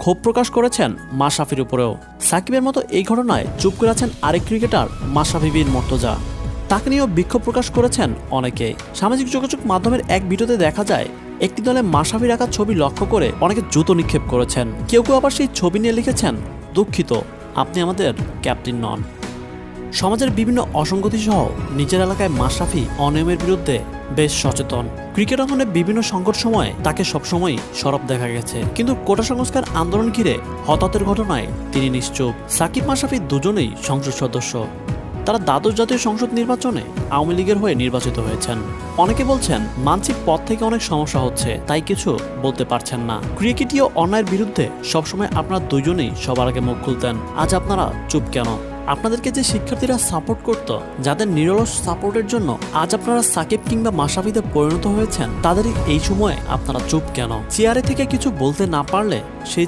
ক্ষোভ প্রকাশ করেছেন মাশরাফির উপরেও। সাকিবের মতো এই ঘটনায় চুপ করে আছেন আরেক ক্রিকেটার মাশরাফি বিন মুর্তজা। তাকে নিয়েও বিক্ষোভ প্রকাশ করেছেন অনেকে। সামাজিক যোগাযোগ মাধ্যমের এক ভিডিওতে দেখা যায় একটি দলে মাশরাফির আঁকা ছবি লক্ষ্য করে অনেকে জুতো নিক্ষেপ করেছেন। কেউ কেউ আবার সেই ছবি নিয়ে লিখেছেন, দুঃখিত, আপনি আমাদের ক্যাপ্টেন নন। সমাজের বিভিন্ন অসঙ্গতি সহ নিজের এলাকায় মাশরাফি অনিয়মের বিরুদ্ধে বেশ সচেতন। ক্রিকেট অঙ্গনে বিভিন্ন সংকট সময়ে তাকে সবসময় সরব দেখা গেছে, কিন্তু কোটা সংস্কার আন্দোলন ঘিরে হতাহতের ঘটনায় তিনি নিশ্চুপ। সাকিব মাশরাফি দুজনেই সংসদ সদস্য। তারা দ্বাদশ জাতীয় সংসদ নির্বাচনে আওয়ামী লীগের হয়ে নির্বাচিত হয়েছেন। অনেকে বলছেন মানসিক পথ থেকে অনেক সমস্যা হচ্ছে, তাই কিছু বলতে পারছেন না। ক্রিকেটীয় অন্যায়ের বিরুদ্ধে সবসময় আপনারা দুজনেই সবার আগে মুখ খুলতেন। আজ আপনারা চুপ কেন? আপনাদেরকে যে শিক্ষার্থীরা সাপোর্ট করত, যাদের নিরলস সাপোর্টের জন্য আজ আপনারা সাকিব কিংবা মাশরাফিতে পরিণত হয়েছেন, তাদের এই সময়ে আপনারা চুপ কেন? চেয়ারে থেকে কিছু বলতে না পারলে সেই